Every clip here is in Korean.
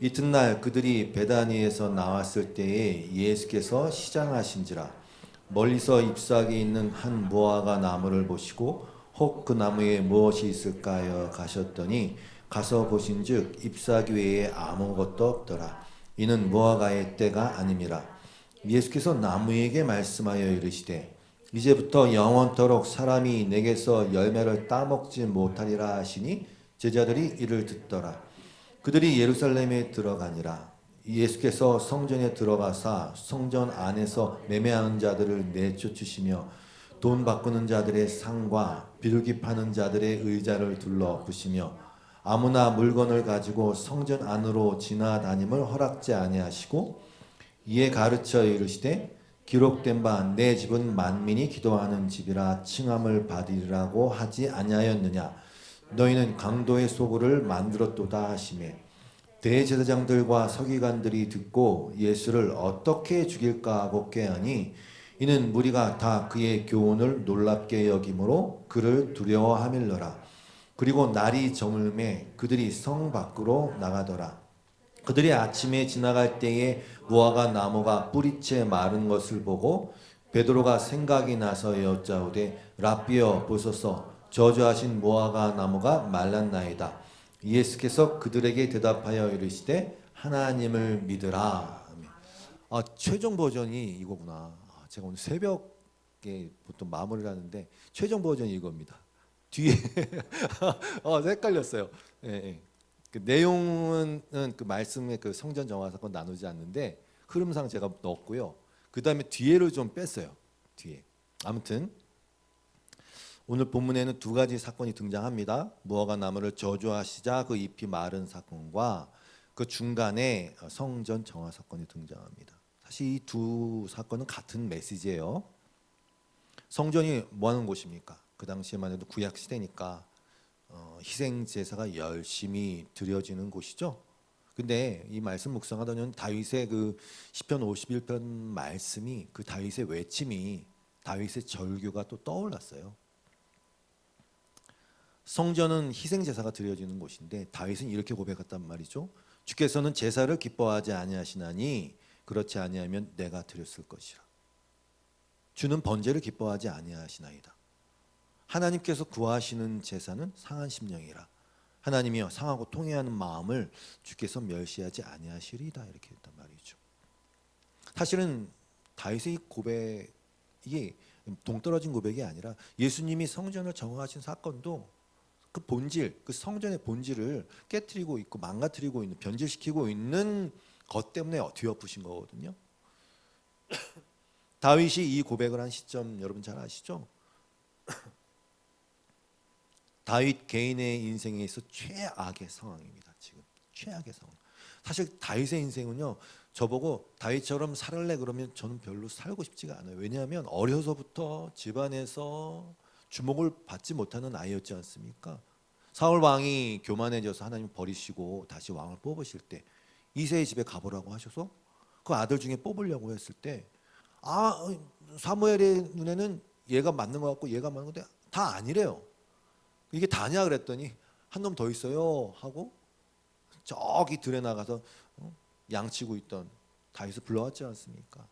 이튿날 그들이 베다니에서 나왔을 때에 예수께서 시장하신지라 멀리서 잎사귀 있는 한 무화과 나무를 보시고 혹 그 나무에 무엇이 있을까 하여 가셨더니 가서 보신즉 잎사귀 외에 아무것도 없더라. 이는 무화과의 때가 아님이라. 예수께서 나무에게 말씀하여 이르시되 이제부터 영원토록 사람이 내게서 열매를 따먹지 못하리라 하시니 제자들이 이를 듣더라. 그들이 예루살렘에 들어가니라. 예수께서 성전에 들어가사 성전 안에서 매매하는 자들을 내쫓으시며 돈 바꾸는 자들의 상과 비둘기 파는 자들의 의자를 둘러부시며 아무나 물건을 가지고 성전 안으로 지나다님을 허락지 아니하시고 이에 가르쳐 이르시되 기록된 바 내 집은 만민이 기도하는 집이라 칭함을 받으리라고 하지 아니하였느냐. 너희는 강도의 소굴을 만들었도다 하시매 대제사장들과 서기관들이 듣고 예수를 어떻게 죽일까 하고 꾀하니 이는 무리가 다 그의 교훈을 놀랍게 여김으로 그를 두려워하밀러라. 그리고 날이 저물매 그들이 성 밖으로 나가더라. 그들이 아침에 지나갈 때에 무화과 나무가 뿌리채 마른 것을 보고 베드로가 생각이 나서 여짜오되 라삐여 보소서 저주하신 무화과 나무가 말랐나이다. 예수께서 그들에게 대답하여 이르시되 하나님을 믿으라. 최종 버전이 이거구나. 제가 오늘 새벽에 보통 마무리를 하는데 최종 버전이 이겁니다. 뒤에 헷갈렸어요. 예, 예. 그 내용은 그 말씀의 그 성전 정화 사건 나누지 않는데 흐름상 제가 넣었고요. 그 다음에 뒤에를 좀 뺐어요. 뒤에. 아무튼 오늘 본문에는 두 가지 사건이 등장합니다. 무화과 나무를 저주하시자 그 잎이 마른 사건과 그 중간에 성전 정화 사건이 등장합니다. 사실 이 두 사건은 같은 메시지예요. 성전이 뭐 하는 곳입니까? 그 당시에만 해도 구약 시대니까 희생 제사가 열심히 드려지는 곳이죠. 근데 이 말씀 묵상하다 보면 다윗의 그 시편 51편 말씀이 그 다윗의 외침이 다윗의 절규가 또 떠올랐어요. 성전은 희생 제사가 드려지는 곳인데 다윗은 이렇게 고백했단 말이죠. 주께서는 제사를 기뻐하지 아니하시나니 그렇지 아니하면 내가 드렸을 것이라. 주는 번제를 기뻐하지 아니하시나이다. 하나님께서 구하시는 제사는 상한 심령이라. 하나님이여 상하고 통회하는 마음을 주께서 멸시하지 아니하시리이다. 이렇게 했단 말이죠. 사실은 다윗의 이 고백 이게 동떨어진 고백이 아니라 예수님이 성전을 정화하신 사건도 그 본질, 그 성전의 본질을 깨트리고 있고 망가뜨리고 있는, 변질시키고 있는 것 때문에 뒤엎으신 거거든요. 다윗이 이 고백을 한 시점 여러분 잘 아시죠? 다윗 개인의 인생에 있어 최악의 상황입니다. 지금 최악의 상황. 사실 다윗의 인생은요. 저보고 다윗처럼 살을래 그러면 저는 별로 살고 싶지가 않아요. 왜냐하면 어려서부터 집안에서 주목을 받지 못하는 아이였지 않습니까? 사울 왕이 교만해져서 하나님 버리시고 다시 왕을 뽑으실 때 이새의 집에 가보라고 하셔서 그 아들 중에 뽑으려고 했을 때 사무엘의 눈에는 얘가 맞는 것 같고 얘가 맞는 건데 다 아니래요. 이게 다냐 그랬더니 한 놈 더 있어요 하고 저기 들에 나가서 양치고 있던 다윗을 불러왔지 않습니까?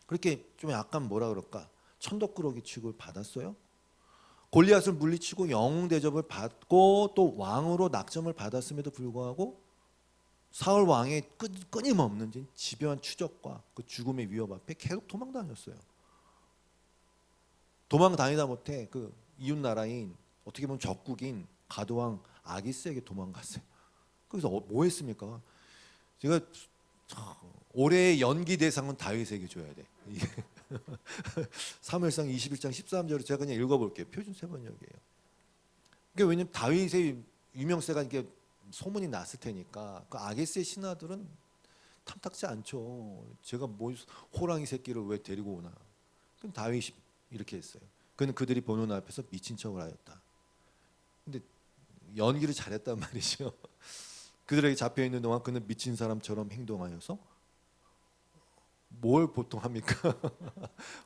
그렇게 좀 약간 뭐라 그럴까 천덕꾸러기 취급을 받았어요. 골리앗을 물리치고 영웅 대접을 받고 또 왕으로 낙점을 받았음에도 불구하고 사울 왕의 끊임없는 집요한 추적과 그 죽음의 위협 앞에 계속 도망다녔어요. 도망다니다 못해 그 이웃 나라인 어떻게 보면 적국인 가드왕 아기스에게 도망갔어요. 거기서 뭐 했습니까? 제가 올해의 연기 대상은 다윗에게 줘야 돼. 사무엘상 21장 13절을 제가 그냥 읽어볼게요. 표준 세번역이에요. 그게 왜냐면 다윗의 유명세가 이게 소문이 났을 테니까 그 아기스의 신하들은 탐탁지 않죠. 제가 뭐 호랑이 새끼를 왜 데리고 오나. 그럼 다윗이 이렇게 했어요. 그는 그들이 보는 앞에서 미친 척을 하였다. 근데 연기를 잘했단 말이죠. 그들에게 잡혀 있는 동안 그는 미친 사람처럼 행동하여서 뭘 보통 합니까?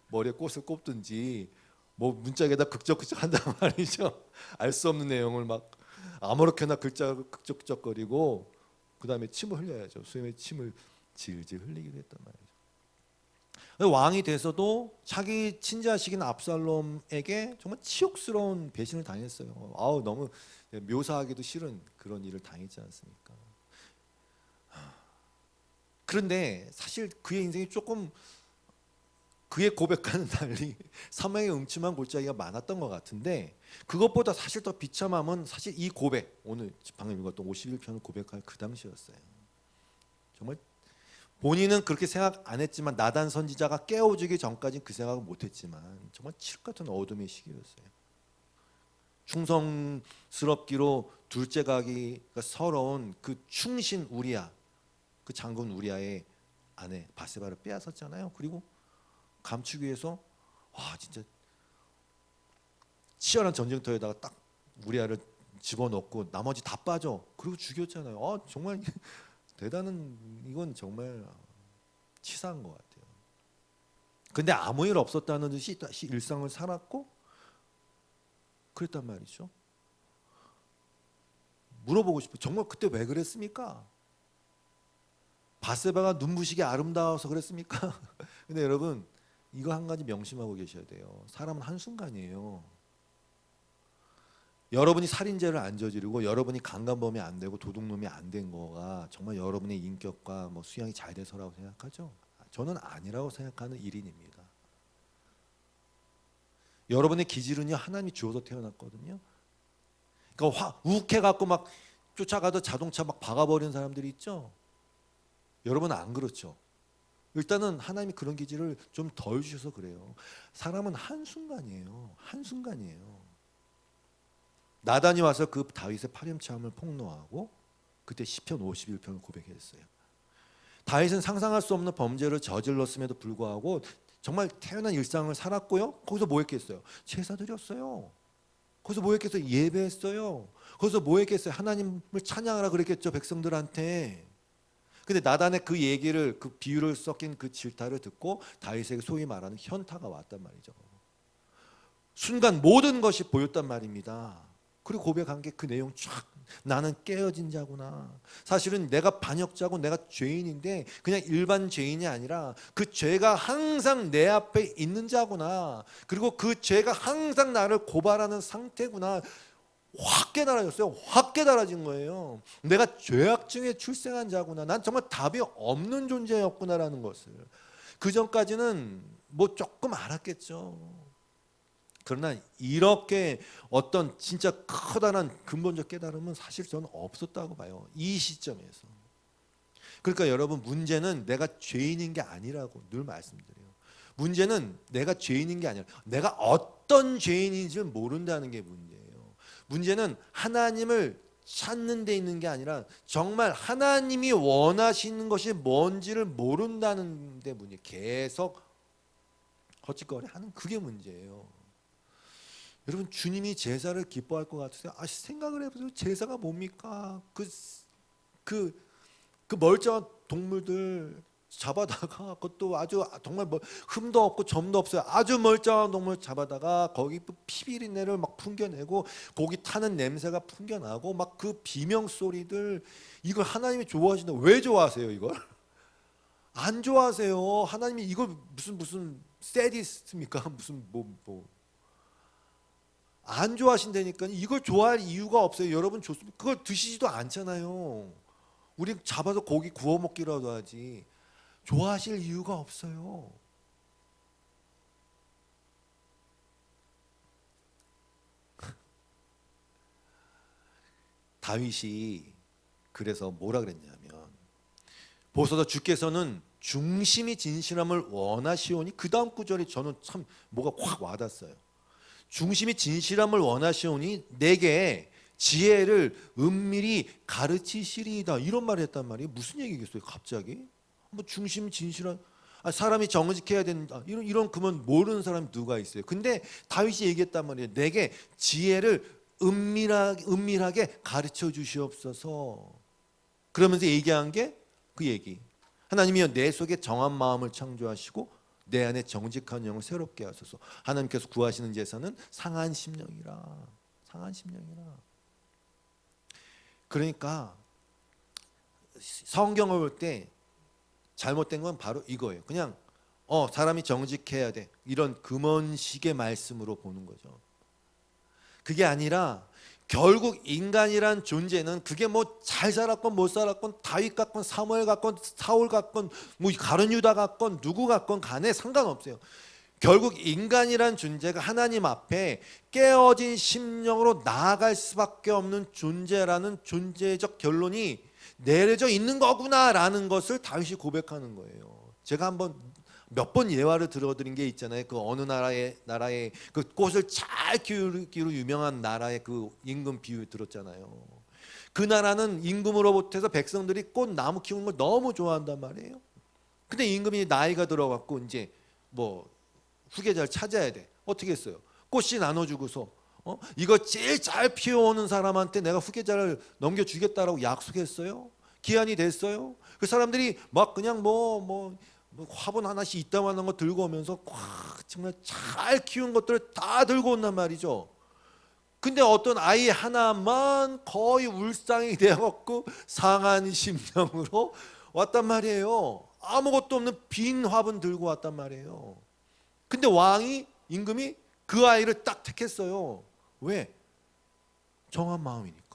머리에 꽃을 꼽든지 뭐 문짝에다 극적극적 한단 말이죠. 알 수 없는 내용을 막 아무렇게나 글자 극적극적거리고 그 다음에 침을 흘려야죠. 수염에 침을 질질 흘리기도 했단 말이죠. 왕이 돼서도 자기 친자식인 압살롬에게 정말 치욕스러운 배신을 당했어요. 아우 너무 묘사하기도 싫은 그런 일을 당했지 않습니까? 그런데 사실 그의 인생이 조금 그의 고백과는 달리 사망의 음침한 골짜기가 많았던 것 같은데, 그것보다 사실 더 비참함은 사실 이 고백, 오늘 방금 읽었던 51편을 고백할 그 당시였어요. 정말 본인은 그렇게 생각 안 했지만 나단 선지자가 깨워주기 전까지는 그 생각을 못했지만 정말 칠흑 같은 어둠의 시기였어요. 충성스럽기로 둘째 가기가 서러운 그 충신 우리야, 그 장군 우리아의 아내 바세바를 빼앗았잖아요. 그리고 감추기 위해서 진짜 치열한 전쟁터에다가 딱 우리아를 집어넣고 나머지 다 빠져. 그리고 죽였잖아요. 정말 대단한, 이건 정말 치사한 것 같아요. 근데 아무 일 없었다는 듯이 다시 일상을 살았고 그랬단 말이죠. 물어보고 싶어요. 정말 그때 왜 그랬습니까? 바세바가 눈부시게 아름다워서 그랬습니까? 근데 여러분 이거 한 가지 명심하고 계셔야 돼요. 사람은 한순간이에요. 여러분이 살인죄를 안 저지르고 여러분이 강간범이 안 되고 도둑놈이 안 된 거가 정말 여러분의 인격과 수양이 잘 돼서라고 생각하죠? 저는 아니라고 생각하는 일인입니다. 여러분의 기질은요 하나님이 주어서 태어났거든요. 그러니까 욱해갖고 막 쫓아가도 자동차 막 박아버리는 사람들이 있죠. 여러분은 안 그렇죠. 일단은 하나님이 그런 기질을 좀 덜 주셔서 그래요. 사람은 한순간이에요. 한순간이에요. 나단이 와서 그 다윗의 파렴치함을 폭로하고 그때 시편 51편을 고백했어요. 다윗은 상상할 수 없는 범죄를 저질렀음에도 불구하고 정말 태연한 일상을 살았고요. 거기서 뭐 했겠어요? 제사 드렸어요. 거기서 뭐 했겠어요? 예배했어요. 거기서 뭐 했겠어요? 하나님을 찬양하라 그랬겠죠, 백성들한테. 근데 나단의 그 얘기를, 그 비유를 섞인 그 질타를 듣고 다윗에게 소위 말하는 현타가 왔단 말이죠. 순간 모든 것이 보였단 말입니다. 그리고 고백한 게 그 내용 쫙, 나는 깨어진 자구나. 사실은 내가 반역자고 내가 죄인인데 그냥 일반 죄인이 아니라 그 죄가 항상 내 앞에 있는 자구나. 그리고 그 죄가 항상 나를 고발하는 상태구나. 확 깨달아졌어요. 확 깨달아진 거예요. 내가 죄악 중에 출생한 자구나. 난 정말 답이 없는 존재였구나라는 것을. 그 전까지는 조금 알았겠죠. 그러나 이렇게 어떤 진짜 커다란 근본적 깨달음은 사실 저는 없었다고 봐요. 이 시점에서. 그러니까 여러분, 문제는 내가 죄인인 게 아니라고 늘 말씀드려요. 문제는 내가 죄인인 게 아니라 내가 어떤 죄인인지 모른다는 게 문제예요. 문제는 하나님을 찾는 데 있는 게 아니라 정말 하나님이 원하시는 것이 뭔지를 모른다는 데 문제. 계속 헛짓거리 하는 그게 문제예요. 여러분, 주님이 제사를 기뻐할 것 같으세요? 생각을 해보세요. 제사가 뭡니까? 그 멀쩡한 동물들 잡아다가, 그것도 아주 정말 흠도 없고 점도 없어요. 아주 멀쩡한 동물 잡아다가 거기 피비린내를 막 풍겨내고 고기 타는 냄새가 풍겨나고 막 그 비명 소리들, 이걸 하나님이 좋아하신다. 왜 좋아하세요 이걸? 안 좋아하세요. 하나님이 이걸 무슨 세디스트입니까? 무슨 안 좋아하신다니까. 이걸 좋아할 이유가 없어요. 여러분 좋습니다. 그걸 드시지도 않잖아요. 우리 잡아서 고기 구워 먹기라도 하지. 좋아하실 이유가 없어요. 다윗이 그래서 뭐라 그랬냐면, 보소서 주께서는 중심이 진실함을 원하시오니, 그 다음 구절이 저는 참 뭐가 확 와닿았어요. 중심이 진실함을 원하시오니 내게 지혜를 은밀히 가르치시리이다, 이런 말을 했단 말이에요. 무슨 얘기겠어요 갑자기? 중심 진실한, 사람이 정직해야 된다, 이런 그러면 모르는 사람이 누가 있어요? 근데 다윗이 얘기했단 말이에요. 내게 지혜를 은밀하게 가르쳐 주시옵소서. 그러면서 얘기한 게 그 얘기. 하나님이여, 내 속에 정한 마음을 창조하시고 내 안에 정직한 영을 새롭게 하소서. 하나님께서 구하시는 제사는 상한 심령이라. 상한 심령이라. 그러니까 성경을 볼 때 잘못된 건 바로 이거예요. 그냥 사람이 정직해야 돼, 이런 금원식의 말씀으로 보는 거죠. 그게 아니라 결국 인간이란 존재는 그게 뭐 잘 살았건 못 살았건 다윗 같건 사무엘 같건 사울 같건 뭐 가룟 유다 같건 누구 같건 간에 상관없어요. 결국 인간이란 존재가 하나님 앞에 깨어진 심령으로 나아갈 수밖에 없는 존재라는 존재적 결론이 내려져 있는 거구나라는 것을 다윗이 고백하는 거예요. 제가 한번 몇 번 예화를 들어드린 게 있잖아요. 그 어느 나라의 그 꽃을 잘 키우기로 유명한 나라의 그 임금 비유 들었잖아요. 그 나라는 임금으로부터 백성들이 꽃 나무 키우는 걸 너무 좋아한단 말이에요. 근데 임금이 나이가 들어갖고 이제 뭐 후계자를 찾아야 돼. 어떻게 했어요? 꽃씨 나눠주고서 이거 제일 잘 피워오는 사람한테 내가 후계자를 넘겨주겠다라고 약속했어요. 기한이 됐어요. 그 사람들이 막 그냥 뭐 화분 하나씩 이따만한 거 들고 오면서 정말 잘 키운 것들을 다 들고 온단 말이죠. 근데 어떤 아이 하나만 거의 울상이 되어갖고 상한 심령으로 왔단 말이에요. 아무것도 없는 빈 화분 들고 왔단 말이에요. 근데 왕이, 임금이 그 아이를 딱 택했어요. 왜? 정한 마음이니까.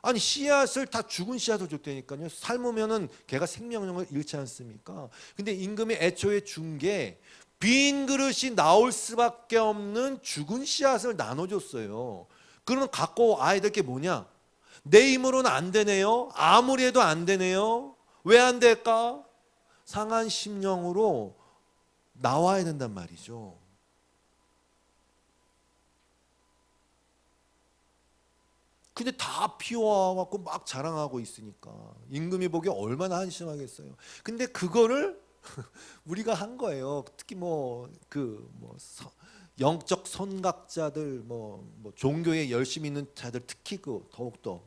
아니 씨앗을 다 죽은 씨앗을 줬다니까요. 삶으면은 걔가 생명력을 잃지 않습니까? 근데 임금이 애초에 준 게 빈 그릇이 나올 수밖에 없는 죽은 씨앗을 나눠줬어요. 그러면 갖고 아이들 게 뭐냐? 내 힘으로는 안 되네요. 아무리 해도 안 되네요. 왜 안 될까? 상한 심령으로 나와야 된단 말이죠. 근데 다 피워갖고 막 자랑하고 있으니까 임금이 보기에 얼마나 한심하겠어요. 근데 그거를 우리가 한 거예요. 특히 영적 선각자들, 종교에 열심히 있는 자들, 특히 더욱더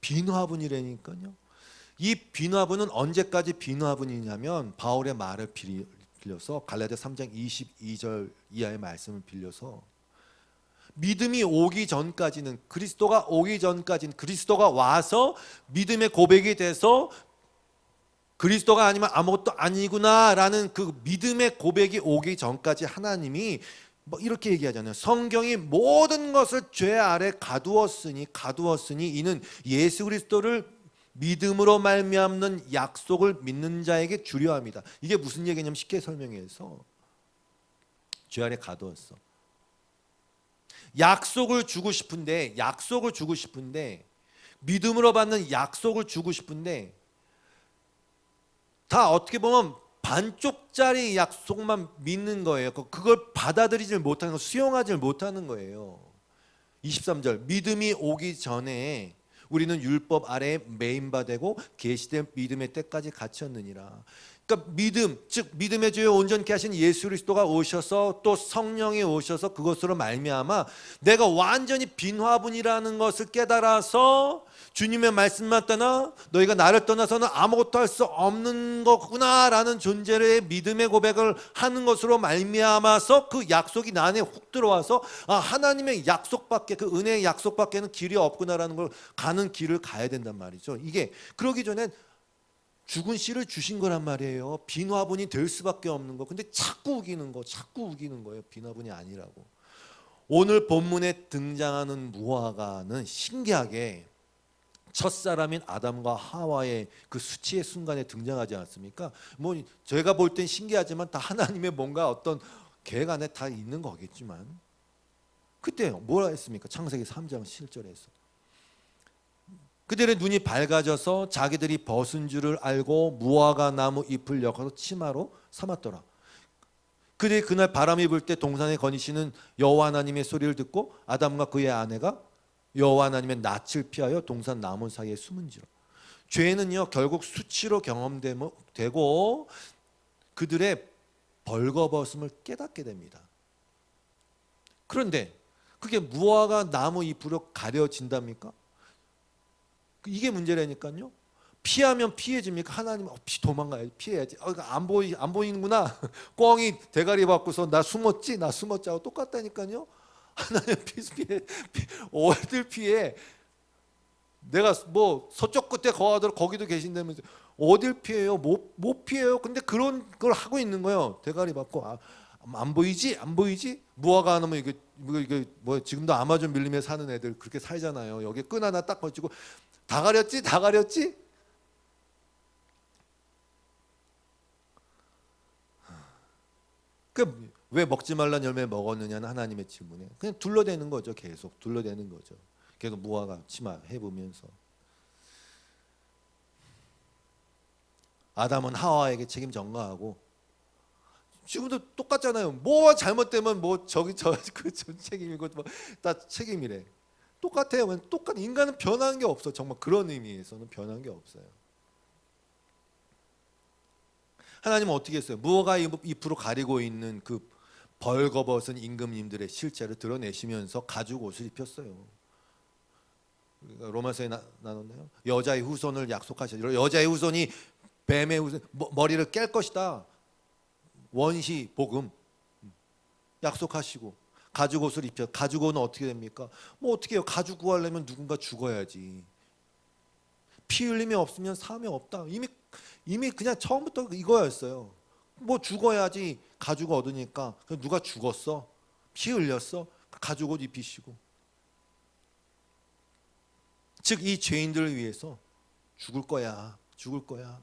빈화분이라니까요. 이 빈화분은 언제까지 빈화분이냐면 바울의 말을 빌려서 갈라디아 3장 22절 이하의 말씀을 빌려서 믿음이 오기 전까지는, 그리스도가 오기 전까지는, 그리스도가 와서 믿음의 고백이 돼서 그리스도가 아니면 아무것도 아니구나라는 그 믿음의 고백이 오기 전까지 하나님이 이렇게 얘기하잖아요. 성경이 모든 것을 죄 아래 가두었으니 이는 예수 그리스도를 믿음으로 말미암는 약속을 믿는 자에게 주려 합니다. 이게 무슨 얘기냐면 쉽게 설명해서 죄 아래 가두었어. 약속을 주고 싶은데 믿음으로 받는 약속을 주고 싶은데 다 어떻게 보면 반쪽짜리 약속만 믿는 거예요. 그걸 받아들이질 못하는 거, 수용하지 못하는 거예요. 23절 믿음이 오기 전에 우리는 율법 아래에 매인바 되고 계시된 믿음의 때까지 갇혔느니라. 그러니까 믿음, 즉 믿음의 주요 온전케 하신 예수 그리스도가 오셔서 또 성령이 오셔서 그것으로 말미암아 내가 완전히 빈 화분이라는 것을 깨달아서 주님의 말씀만 떠나 너희가 나를 떠나서는 아무것도 할 수 없는 거구나라는 존재의 믿음의 고백을 하는 것으로 말미암아서 그 약속이 나 안에 훅 들어와서 하나님의 약속밖에, 그 은혜의 약속밖에는 길이 없구나라는 걸 가는 길을 가야 된단 말이죠. 이게 그러기 전에 죽은 씨를 주신 거란 말이에요. 빈 화분이 될 수밖에 없는 거. 근데 자꾸 우기는 거예요. 빈 화분이 아니라고. 오늘 본문에 등장하는 무화과는 신기하게 첫사람인 아담과 하와의 그 수치의 순간에 등장하지 않습니까? 제가 볼 땐 신기하지만 다 하나님의 뭔가 어떤 계획 안에 다 있는 거겠지만 그때 뭐라 했습니까? 창세기 3장 7절에서 그들의 눈이 밝아져서 자기들이 벗은 줄을 알고 무화과 나무 잎을 엮어서 치마로 삼았더라. 그들이 그날 바람이 불 때 동산에 거니시는 여호와 하나님의 소리를 듣고 아담과 그의 아내가 여호와 하나님의 낯을 피하여 동산 나무 사이에 숨은지라. 죄는요 결국 수치로 경험되고 그들의 벌거벗음을 깨닫게 됩니다. 그런데 그게 무화과 나무 잎으로 가려진답니까? 이게 문제라니까요. 피하면 피해집니까? 하나님 도망가야지, 피해야지. 안 보이는구나. 꿩이 대가리 받고서 나 숨었지 하고 똑같다니까요. 하나님 어딜 피해? 내가 뭐 서쪽 끝에 거하더라 거기도 계신다면서 어딜 피해요? 못 피해요. 근데 그런 걸 하고 있는 거예요. 대가리 받고 안 보이지? 안 보이지? 무화과 안 하면 이게 뭐 지금도 아마존 밀림에 사는 애들 그렇게 살잖아요. 여기 끈 하나 딱 걸치고 다 가렸지? 다 가렸지? 그 왜 먹지 말란 열매 먹었느냐는 하나님의 질문에 그냥 둘러대는 거죠. 계속 둘러대는 거죠. 계속 무화과 치마 해보면서 아담은 하와에게 책임 전가하고 지금도 똑같잖아요. 뭐 잘못되면 뭐 저기 그 전 책임이고 뭐 다 책임이래. 똑같아요. 똑같. 인간은 변한 게 없어. 정말 그런 의미에서는 변한 게 없어요. 하나님은 어떻게 했어요? 무화과 잎으로 가리고 있는 그 벌거벗은 임금님들의 실체를 드러내시면서 가죽 옷을 입혔어요. 로마서에 나눴나요? 여자의 후손을 약속하셨죠. 여자의 후손이 뱀의 후손 머리를 깰 것이다. 원시 복음 약속하시고 가죽 옷을 입혀. 가죽 옷은 어떻게 됩니까? 뭐 어떻게 해요? 가죽 구하려면 누군가 죽어야지. 피 흘림이 없으면 삶이 없다. 이미 그냥 처음부터 이거였어요. 뭐 죽어야지 가죽 얻으니까 누가 죽었어? 피 흘렸어? 가죽 옷 입히시고. 즉 이 죄인들을 위해서 죽을 거야. 죽을 거야.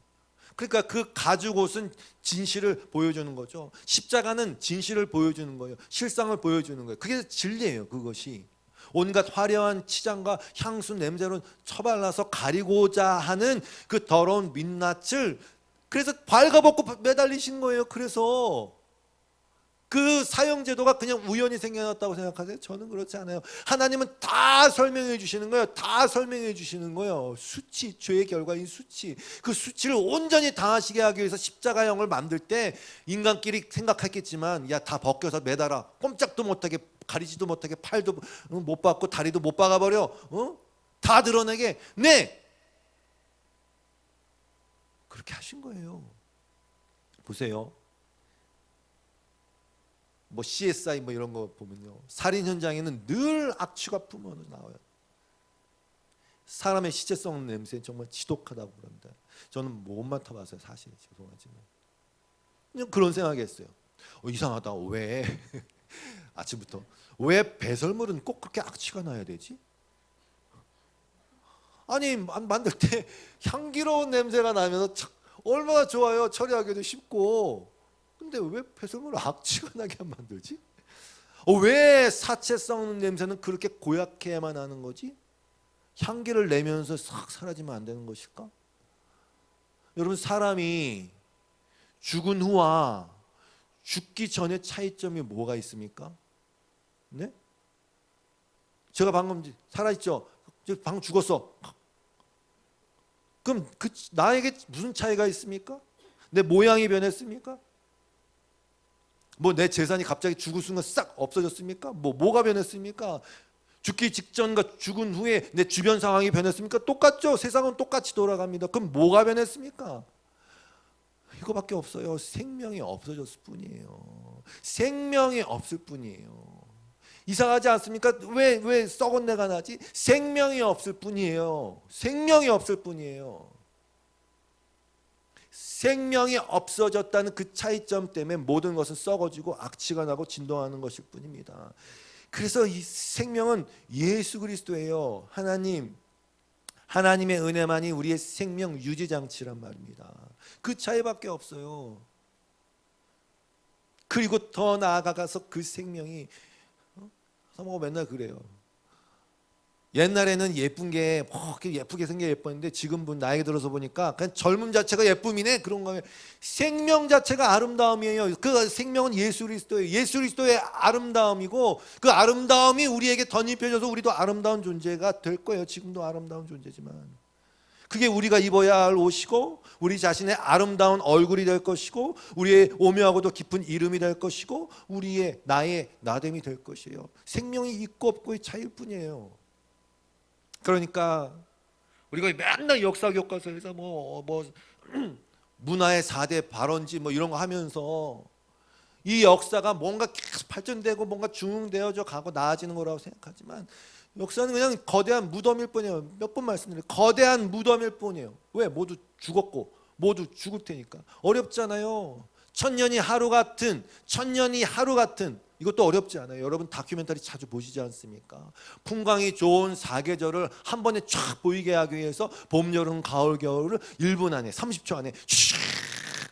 그러니까 그 가죽 옷은 진실을 보여주는 거죠. 십자가는 진실을 보여주는 거예요. 실상을 보여주는 거예요. 그게 진리예요. 그것이 온갖 화려한 치장과 향수 냄새로 처발라서 가리고자 하는 그 더러운 민낯을 그래서 발가벗고 매달리신 거예요. 그래서 그 사형제도가 그냥 우연히 생겨났다고 생각하세요? 저는 그렇지 않아요. 하나님은 다 설명해 주시는 거예요. 다 설명해 주시는 거예요. 수치, 죄의 결과인 수치. 그 수치를 온전히 당하시게 하기 위해서 십자가형을 만들 때 인간끼리 생각했겠지만 야, 다 벗겨서 매달아. 꼼짝도 못하게 가리지도 못하게 팔도 못 박고 다리도 못 박아버려. 다 드러내게. 네. 그렇게 하신 거예요. 보세요. 뭐 CSI 뭐 이런 거 보면요. 살인 현장에는 늘 악취가 품어져 나와요. 사람의 시체 썩는 냄새 정말 지독하다고 그럽니다. 저는 못 맡아봐서요. 사실 죄송하지만 그냥 그런 생각했어요. 이상하다. 왜 아침부터 왜 배설물은 꼭 그렇게 악취가 나야 되지? 아니 만들 때 향기로운 냄새가 나면서 얼마나 좋아요. 처리하기도 쉽고. 근데 왜 배설물을 악취가 나게 만들지? 왜 사체 썩는 냄새는 그렇게 고약해야만 하는 거지? 향기를 내면서 싹 사라지면 안 되는 것일까? 여러분 사람이 죽은 후와 죽기 전의 차이점이 뭐가 있습니까? 네? 제가 방금 살아있죠? 방금 죽었어. 그럼 나에게 무슨 차이가 있습니까? 내 모양이 변했습니까? 뭐 내 재산이 갑자기 죽을 순간 싹 없어졌습니까? 뭐가 변했습니까? 죽기 직전과 죽은 후에 내 주변 상황이 변했습니까? 똑같죠. 세상은 똑같이 돌아갑니다. 그럼 뭐가 변했습니까? 이거밖에 없어요. 생명이 없어졌을 뿐이에요. 생명이 없을 뿐이에요. 이상하지 않습니까? 왜 썩은 내가 나지? 생명이 없을 뿐이에요. 생명이 없을 뿐이에요. 생명이 없어졌다는 그 차이점 때문에 모든 것은 썩어지고 악취가 나고 진동하는 것일 뿐입니다. 그래서 이 생명은 예수 그리스도예요. 하나님의 은혜만이 우리의 생명 유지 장치란 말입니다. 그 차이밖에 없어요. 그리고 더 나아가서 그 생명이 사모가 맨날 그래요. 옛날에는 예쁜 게 예쁘게 생겨 예뻤는데 지금 나이가 들어서 보니까 그냥 젊음 자체가 예쁨이네 그런 거예요. 생명 자체가 아름다움이에요. 그 생명은 예수 그리스도예요. 예수 그리스도의 아름다움이고 그 아름다움이 우리에게 덧입혀져서 우리도 아름다운 존재가 될 거예요. 지금도 아름다운 존재지만 그게 우리가 입어야 할 옷이고 우리 자신의 아름다운 얼굴이 될 것이고 우리의 오묘하고도 깊은 이름이 될 것이고 우리의 나의 나됨이 될 것이에요. 생명이 있고 없고의 차이일 뿐이에요. 그러니까 우리가 맨날 역사 교과서에서 뭐 문화의 4대 발원지 뭐 이런 거 하면서 이 역사가 뭔가 계속 발전되고 뭔가 중흥되어져 가고 나아지는 거라고 생각하지만 역사는 그냥 거대한 무덤일 뿐이에요. 몇 번 말씀드려요. 거대한 무덤일 뿐이에요. 왜? 모두 죽었고 모두 죽을 테니까. 어렵잖아요. 천년이 하루 같은, 천년이 하루 같은, 이것도 어렵지 않아요. 여러분 다큐멘터리 자주 보시지 않습니까? 풍광이 좋은 사계절을 한 번에 쫙 보이게 하기 위해서 봄, 여름, 가을, 겨울을 1분 안에 30초 안에 쫙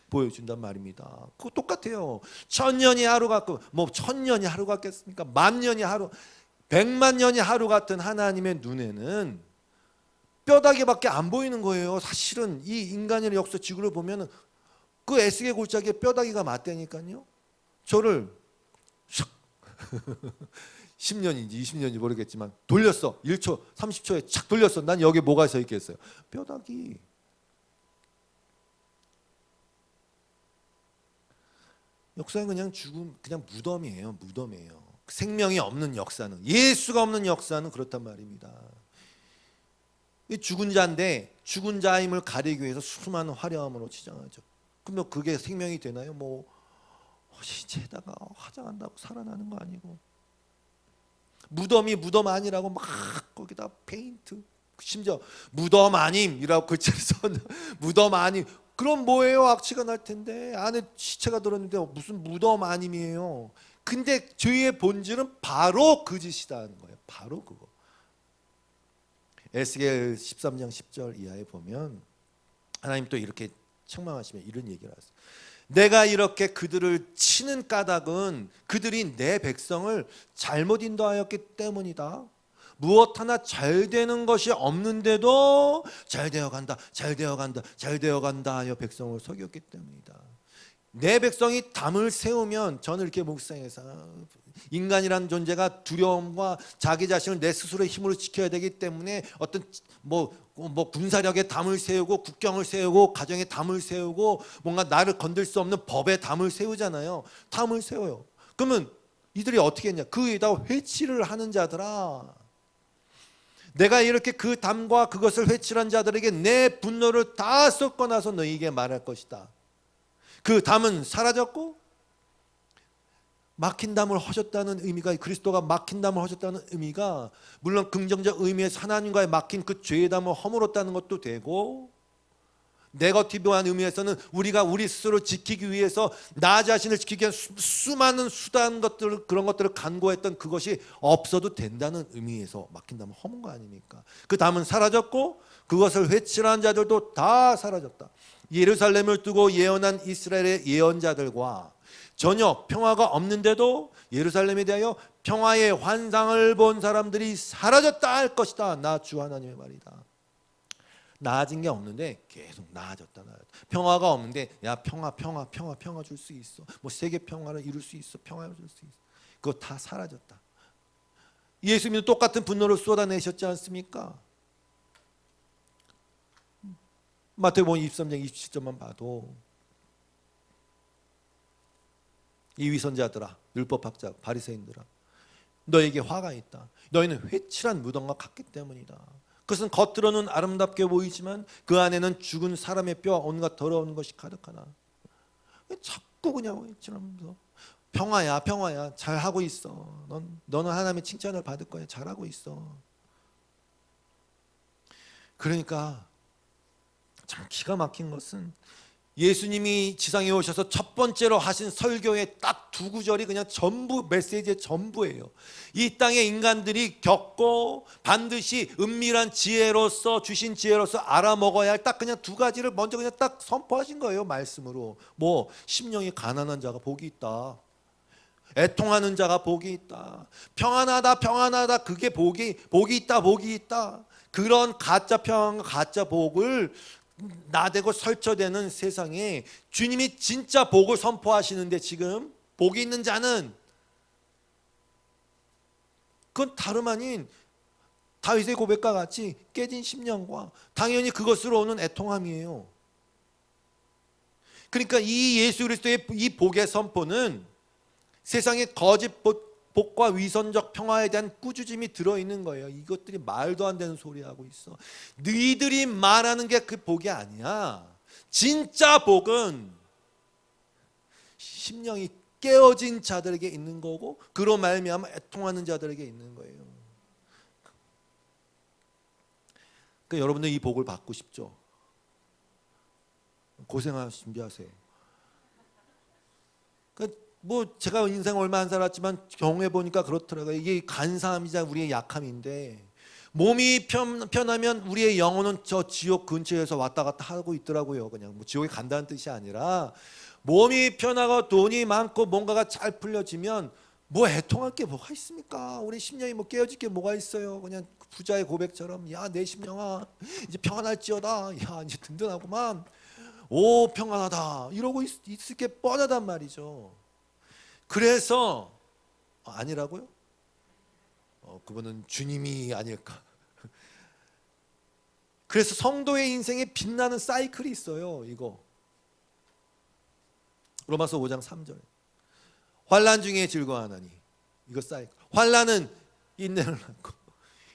보여준단 말입니다. 그거 똑같아요. 천년이 하루 같고, 뭐 천년이 하루 같겠습니까? 만년이 하루, 100만 년이 하루 같은 하나님의 눈에는 뼈다귀밖에 안 보이는 거예요. 사실은 이 인간의 역사 지구를 보면 그 에스겔 골짜기에 뼈다귀가 맞다니까요. 저를 10년인지 20년인지 모르겠지만 돌렸어. 1초 30초에 착 돌렸어. 난 여기 뭐가 서 있겠어요? 뼈다귀. 역사는 그냥 죽음, 그냥 무덤이에요. 무덤이에요. 생명이 없는 역사는, 예수가 없는 역사는 그렇단 말입니다. 이 죽은 자인데 죽은 자임을 가리기 위해서 수많은 화려함으로 치장하죠. 그러면 그게 생명이 되나요? 뭐 신체에다가 화장한다고 살아나는 거 아니고, 무덤이 무덤 아니라고 막 거기다 페인트, 심지어 무덤 아님이라고 글자를 썼는데 무덤 아님, 그럼 뭐예요? 악취가 날 텐데 안에 시체가 들었는데 무슨 무덤 아님이에요. 근데 죄의 본질은 바로 그 짓이라는 거예요. 바로 그거. 에스겔 13장 10절 이하에 보면 하나님 또 이렇게 책망하시면 이런 얘기를 하세요. 내가 이렇게 그들을 치는 까닭은 그들이 내 백성을 잘못 인도하였기 때문이다. 무엇 하나 잘 되는 것이 없는데도 잘 되어간다, 잘 되어간다, 잘 되어간다 하여 백성을 속였기 때문이다. 내 백성이 담을 세우면, 저는 이렇게 묵상해서 인간이라는 존재가 두려움과 자기 자신을 내 스스로의 힘으로 지켜야 되기 때문에 어떤 뭐 군사력에 담을 세우고 국경을 세우고 가정에 담을 세우고 뭔가 나를 건들 수 없는 법에 담을 세우잖아요. 담을 세워요. 그러면 이들이 어떻게 했냐? 그 위에다 회치를 하는 자들아, 내가 이렇게 그 담과 그것을 회칠한 자들에게 내 분노를 다 쏟고 나서 너희에게 말할 것이다. 그 담은 사라졌고 막힌 담을 허셨다는 의미가, 그리스도가 막힌 담을 허셨다는 의미가 물론 긍정적 의미에서 하나님과의 막힌 그 죄의 담을 허물었다는 것도 되고, 네거티브한 의미에서는 우리가 우리 스스로 지키기 위해서 나 자신을 지키기 위한 수많은 수단 것들, 그런 것들을 간구했던 그것이 없어도 된다는 의미에서 막힌 담을 허문 거 아닙니까? 그 담은 사라졌고 그것을 회칠한 자들도 다 사라졌다. 예루살렘을 두고 예언한 이스라엘의 예언자들과 전혀 평화가 없는데도 예루살렘에 대하여 평화의 환상을 본 사람들이 사라졌다 할 것이다. 나 주 하나님의 말이다. 나아진 게 없는데 계속 나아졌다. 평화가 없는데 야 평화 줄 수 있어. 뭐 세계 평화를 이룰 수 있어. 평화를 줄 수 있어. 그거 다 사라졌다. 예수님도 똑같은 분노를 쏟아내셨지 않습니까? 마태복음 23장 27절만 봐도 이 위선자들아, 율법학자, 바리새인들아, 너에게 화가 있다. 너희는 회칠한 무덤과 같기 때문이다. 그것은 겉으로는 아름답게 보이지만 그 안에는 죽은 사람의 뼈, 온갖 더러운 것이 가득하다. 자꾸 그냥 회칠하면서 평화야, 잘하고 있어. 너는 하나님의 칭찬을 받을 거야. 잘하고 있어. 그러니까 참 기가 막힌 것은 예수님이 지상에 오셔서 첫 번째로 하신 설교의 딱 두 구절이 그냥 전부 메시지의 전부예요. 이 땅의 인간들이 겪고 반드시 은밀한 지혜로서 주신 지혜로서 알아먹어야 할 딱 그냥 두 가지를 먼저 그냥 딱 선포하신 거예요. 말씀으로. 뭐 심령이 가난한 자가 복이 있다. 애통하는 자가 복이 있다. 평안하다. 그게 복이 있다. 그런 가짜 평안과 가짜 복을 나대고 설쳐대는 세상에 주님이 진짜 복을 선포하시는데, 지금 복이 있는 자는 그건 다름 아닌 다윗의 고백과 같이 깨진 심령과 당연히 그것으로 오는 애통함이에요. 그러니까 이 예수 그리스도의 이 복의 선포는 세상의 거짓 복과 위선적 평화에 대한 꾸짖음이 들어있는 거예요. 이것들이 말도 안 되는 소리 하고 있어. 너희들이 말하는 게 그 복이 아니야. 진짜 복은 심령이 깨어진 자들에게 있는 거고, 그로 말미암아 애통하는 자들에게 있는 거예요. 그 여러분들 이 복을 받고 싶죠? 고생할 준비하세요. 뭐 제가 인생 얼마 안 살았지만 경험해 보니까 그렇더라고요. 이게 간사함이자 우리의 약함인데, 몸이 편하면 우리의 영혼은 저 지옥 근처에서 왔다 갔다 하고 있더라고요. 그냥 뭐 지옥에 간다는 뜻이 아니라, 몸이 편하고 돈이 많고 뭔가가 잘 풀려지면 뭐 애통할 게 뭐가 있습니까? 우리 심령이 뭐 깨어질 게 뭐가 있어요? 그냥 부자의 고백처럼, 야 내 심령아 이제 평안할지어다, 야 이제 든든하구만, 오 평안하다, 이러고 있을 게 뻔하단 말이죠. 그래서 아니라고요? 그분은 주님이 아닐까. 그래서 성도의 인생에 빛나는 사이클이 있어요. 이거 로마서 5장 3절, 환난 중에 즐거워하나니, 이거 사이클. 환난은 인내를 낳고,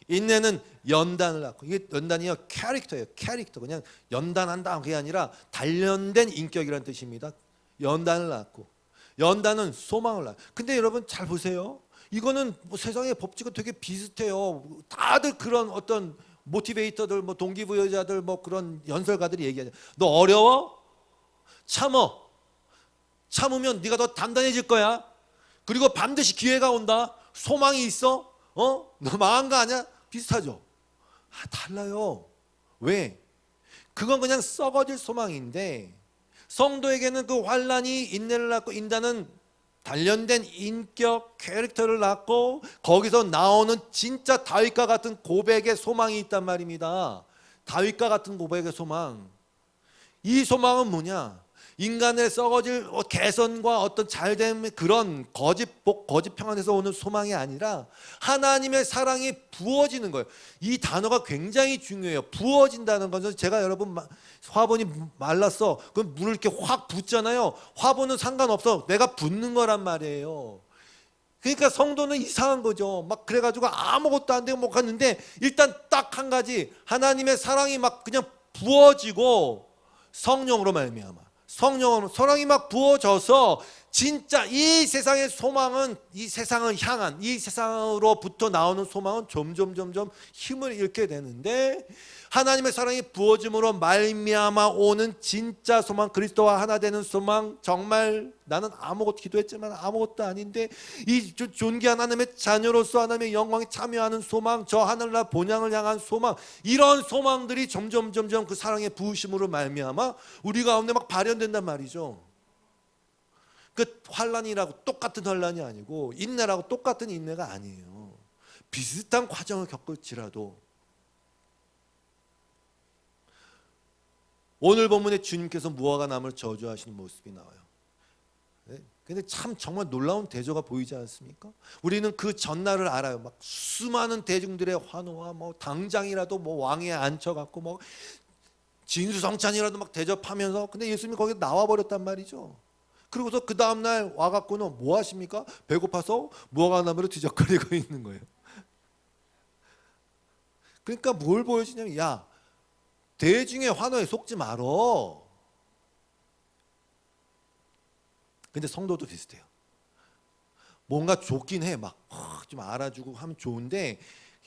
인내는 연단을 낳고. 이게 연단이요, 캐릭터예요. 캐릭터. 그냥 연단한다 그게 아니라 단련된 인격이라는 뜻입니다. 연단을 낳고, 연단은 소망을 낳아요. 근데 여러분 잘 보세요. 이거는 뭐 세상의 법칙은 되게 비슷해요. 다들 그런 어떤 모티베이터들, 뭐 동기부여자들, 뭐 그런 연설가들이 얘기하죠. 너 어려워? 참어. 참으면 네가 더 단단해질 거야. 그리고 반드시 기회가 온다. 소망이 있어? 너 망한 거 아니야? 비슷하죠? 달라요. 왜? 그건 그냥 썩어질 소망인데, 성도에게는 그 환난이 인내를 낳고, 인자는 단련된 인격, 캐릭터를 낳고, 거기서 나오는 진짜 다윗과 같은 고백의 소망이 있단 말입니다. 다윗과 같은 고백의 소망. 이 소망은 뭐냐? 인간의 썩어질 개선과 어떤 잘됨, 그런 거짓 복, 거짓 평안에서 오는 소망이 아니라 하나님의 사랑이 부어지는 거예요. 이 단어가 굉장히 중요해요. 부어진다는 것은, 제가 여러분 화분이 말랐어, 그럼 물을 이렇게 확 붓잖아요. 화분은 상관없어, 내가 붓는 거란 말이에요. 그러니까 성도는 이상한 거죠. 막 그래가지고 아무것도 안 되고 못 갔는데, 일단 딱 한 가지, 하나님의 사랑이 막 그냥 부어지고, 성령으로 말미암아, 성령으로 사랑이 막 부어져서 진짜 이 세상의 소망은, 이 세상을 향한, 이 세상으로부터 나오는 소망은 점점 힘을 잃게 되는데, 하나님의 사랑이 부어짐으로 말미암아 오는 진짜 소망, 그리스도와 하나 되는 소망, 정말 나는 아무것도, 기도했지만 아무것도 아닌데 이 존귀한 하나님의 자녀로서 하나님의 영광에 참여하는 소망, 저 하늘나라 본향을 향한 소망, 이런 소망들이 점점 그 사랑의 부으심으로 말미암아 우리 가운데 막 발현된단 말이죠. 그 환난이라고 똑같은 환난이 아니고, 인내라고 똑같은 인내가 아니에요. 비슷한 과정을 겪을지라도. 오늘 본문에 주님께서 무화과 나무를 저주하시는 모습이 나와요. 근데 참 정말 놀라운 대조가 보이지 않습니까? 우리는 그 전날을 알아요. 막 수많은 대중들의 환호와 뭐 당장이라도 뭐 왕에 앉혀갖고 뭐 진수성찬이라도 막 대접하면서, 근데 예수님이 거기 나와 버렸단 말이죠. 그리고서 그 다음날 와갖고는 뭐 하십니까? 배고파서 무화과 나무를 뒤적거리고 있는 거예요. 그러니까 뭘 보여주냐면, 야 대중의 환호에 속지 말어. 근데 성도도 비슷해요. 뭔가 좋긴 해, 막 좀 알아주고 하면 좋은데,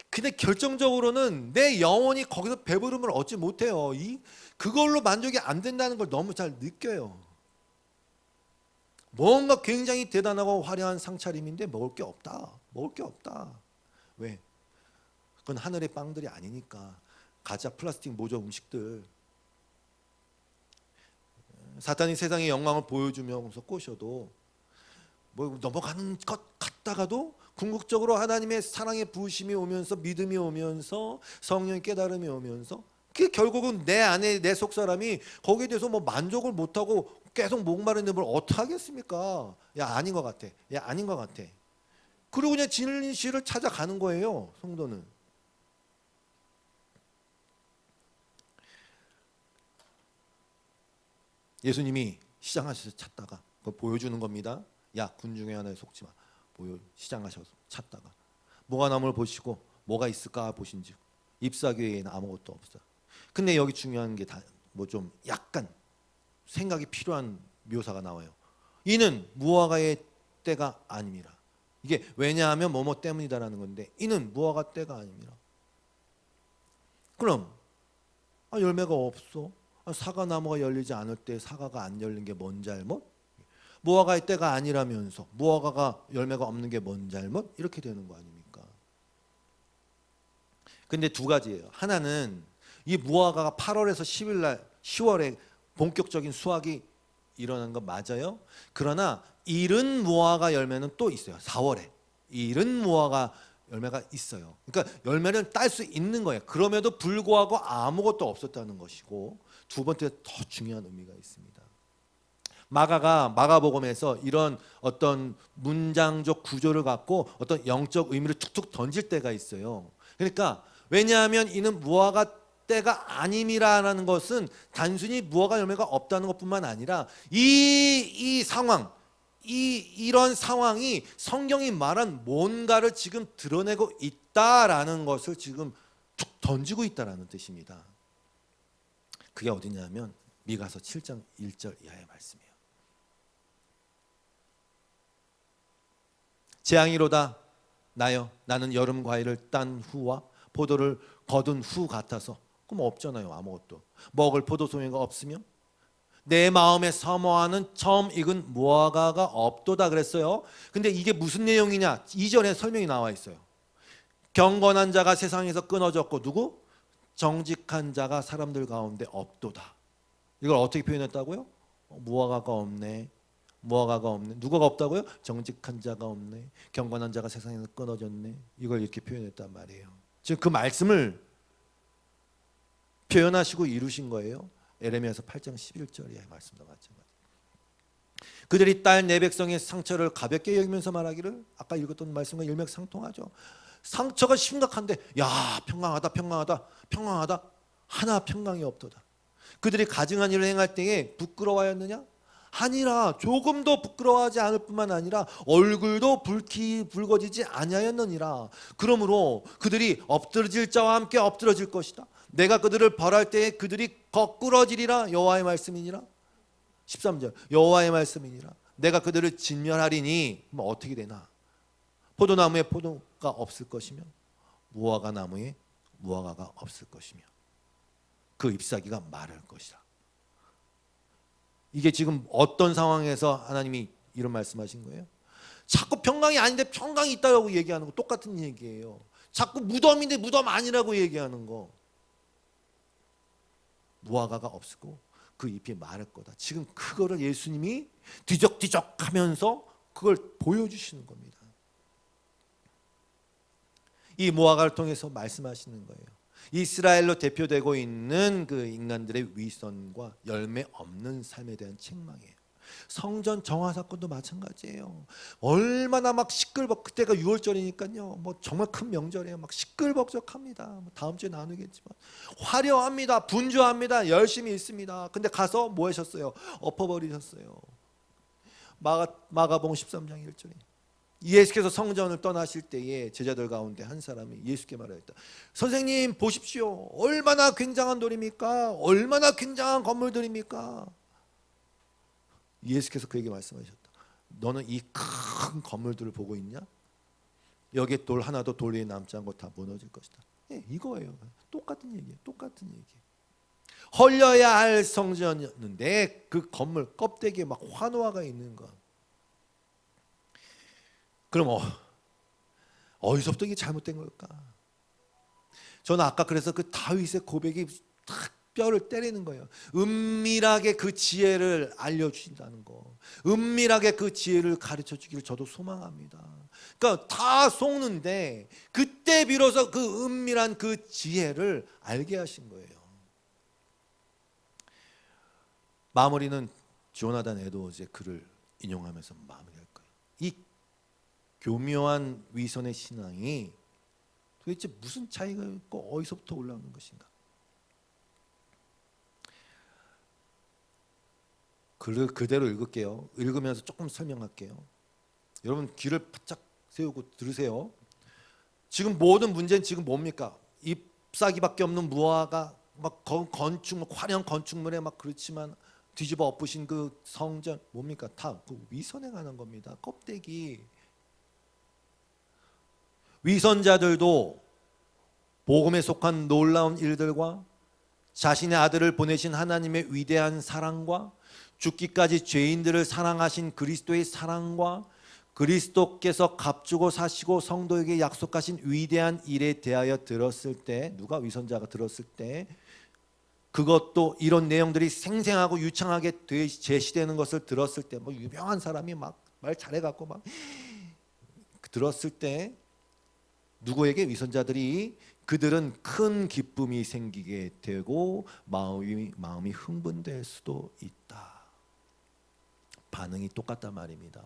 근데 결정적으로는 내 영혼이 거기서 배부름을 얻지 못해요. 그걸로 만족이 안 된다는 걸 너무 잘 느껴요. 뭔가 굉장히 대단하고 화려한 상차림인데 먹을 게 없다. 왜? 그건 하늘의 빵들이 아니니까. 가짜 플라스틱 모조 음식들. 사탄이 세상의 영광을 보여주면서 꼬셔도 뭐 넘어가는 것 같다가도, 궁극적으로 하나님의 사랑의 부으심이 오면서, 믿음이 오면서, 성령의 깨달음이 오면서, 그 결국은 내 안에, 내 속사람이 거기에 대해서 뭐 만족을 못하고 계속 목마른데 뭘 어떻게 하겠습니까? 야 아닌 것 같아. 그리고 그냥 진실을 찾아가는 거예요. 성도는. 예수님이 시장 가셔서 찾다가 그거 보여주는 겁니다. 야 군중의 하나에 속지 마. 시장 가셔서 찾다가 무화과나무를 보시고 뭐가 있을까 보신즉 잎사귀에는 아무것도 없어. 근데 여기 중요한 게 다 뭐 좀 약간 생각이 필요한 묘사가 나와요. 이는 무화과의 때가 아닙니다. 이게 왜냐하면 뭐뭐 때문이다라는 건데, 이는 무화과 때가 아닙니다. 그럼 열매가 없어. 사과나무가 열리지 않을 때 사과가 안 열린 게 뭔 잘못? 무화과의 때가 아니라면서 무화과가 열매가 없는 게 뭔 잘못? 이렇게 되는 거 아닙니까? 근데 두 가지예요. 하나는 이 무화과가 8월에서 10일 날 10월에 본격적인 수확이 일어난 거 맞아요. 그러나 이른 무화과 열매는 또 있어요. 4월에 이른 무화과 열매가 있어요. 그러니까 열매를 딸 수 있는 거예요. 그럼에도 불구하고 아무것도 없었다는 것이고, 두 번째 더 중요한 의미가 있습니다. 마가가 마가복음에서 이런 어떤 문장적 구조를 갖고 어떤 영적 의미를 툭툭 던질 때가 있어요. 그러니까 왜냐하면 이는 무화과 때가 아님이라는 것은 단순히 무화과 열매가 없다는 것뿐만 아니라 이 상황, 이런 상황이 성경이 말한 뭔가를 지금 드러내고 있다라는 것을 지금 툭 던지고 있다라는 뜻입니다. 그게 어디냐면 미가서 7장 1절 이하의 말씀이에요. 재앙이로다 나여 나는 여름 과일을 딴 후와 포도를 거둔 후 같아서. 그럼 없잖아요. 아무것도. 먹을 포도송이가 없으며 내 마음에 사모하는 처음 익은 무화과가 없도다 그랬어요. 근데 이게 무슨 내용이냐? 2절에 설명이 나와 있어요. 경건한 자가 세상에서 끊어졌고 누구? 정직한 자가 사람들 가운데 없도다. 이걸 어떻게 표현했다고요? 무화과가 없네. 무화과가 없네. 누가가 없다고요? 정직한 자가 없네. 경건한 자가 세상에서 끊어졌네. 이걸 이렇게 표현했단 말이에요. 지금 그 말씀을 표현하시고 이루신 거예요. 에레미야서 8장 11절의 말씀도 마찬가지. 그들이 딸 내 백성의 상처를 가볍게 여기면서 말하기를, 아까 읽었던 말씀과 일맥상통하죠. 상처가 심각한데 야 평강하다 평강하다 평강하다 하나 평강이 없도다. 그들이 가증한 일을 행할 때에 부끄러워하였느냐? 아니라 조금도 부끄러워하지 않을 뿐만 아니라 얼굴도 붉어지지 아니하였느니라. 그러므로 그들이 엎드러질 자와 함께 엎드러질 것이다. 내가 그들을 벌할 때에 그들이 거꾸러지리라. 여호와의 말씀이니라. 13절 여호와의 말씀이니라. 내가 그들을 진멸하리니. 뭐 어떻게 되나? 포도나무에 포도가 없을 것이며 무화과 나무에 무화과가 없을 것이며 그 잎사귀가 마를 것이다. 이게 지금 어떤 상황에서 하나님이 이런 말씀하신 거예요? 자꾸 평강이 아닌데 평강이 있다고 얘기하는 거 똑같은 얘기예요. 자꾸 무덤인데 무덤 아니라고 얘기하는 거. 무화과가 없고 그 잎이 마를 거다. 지금 그거를 예수님이 뒤적뒤적 하면서 그걸 보여주시는 겁니다. 이 무화과를 통해서 말씀하시는 거예요. 이스라엘로 대표되고 있는 그 인간들의 위선과 열매 없는 삶에 대한 책망이에요. 성전 정화 사건도 마찬가지예요. 얼마나 막 그때가 6월절이니까요. 뭐 정말 큰 명절이에요. 막 시끌벅적합니다. 뭐 다음 주에 나누겠지만 화려합니다. 분주합니다. 열심히 있습니다. 근데 가서 뭐 하셨어요? 엎어버리셨어요. 마가복음 13장 1절에 예수께서 성전을 떠나실 때에 제자들 가운데 한 사람이 예수께 말하였다. 선생님 보십시오. 얼마나 굉장한 돌입니까? 얼마나 굉장한 건물들입니까? 예수께서 그에게 말씀하셨다. 너는 이 큰 건물들을 보고 있냐? 여기에 돌 하나도 돌 위에 남지 않고 다 무너질 것이다. 네, 이거예요. 똑같은 얘기예요. 똑같은 얘기. 헐려야 할 성전이었는데 그 건물 껍데기에 막 환호화가 있는 것. 그럼 어디서부터 이게 잘못된 걸까? 저는 아까 그래서 그 다윗의 고백이 탁 뼈를 때리는 거예요. 은밀하게 그 지혜를 알려주신다는 거. 은밀하게 그 지혜를 가르쳐 주기를 저도 소망합니다. 그러니까 다 속는데 그때 비로소 그 은밀한 그 지혜를 알게 하신 거예요. 마무리는 조나단 에드워즈의 글을 인용하면서 마무리할 거예요. 이 교묘한 위선의 신앙이 도대체 무슨 차이가 있고 어디서부터 올라오는 것인가? 글을 그대로 읽을게요. 읽으면서 조금 설명할게요. 여러분 귀를 바짝 세우고 들으세요. 지금 모든 문제는 지금 뭡니까? 잎사귀밖에 없는 무화과 막 건축물, 화려한 건축물에 막 그렇지만 뒤집어 엎으신 그 성전 뭡니까? 다 그 위선에 관한 겁니다. 껍데기. 위선자들도 복음에 속한 놀라운 일들과 자신의 아들을 보내신 하나님의 위대한 사랑과 죽기까지 죄인들을 사랑하신 그리스도의 사랑과 그리스도께서 값주고 사시고 성도에게 약속하신 위대한 일에 대하여 들었을 때, 누가 위선자가 들었을 때 그것도 이런 내용들이 생생하고 유창하게 제시되는 것을 들었을 때, 뭐 유명한 사람이 막 말 잘해갖고 막 들었을 때 누구에게? 위선자들이 그들은 큰 기쁨이 생기게 되고 마음이 흥분될 수도 있다. 반응이 똑같단 말입니다.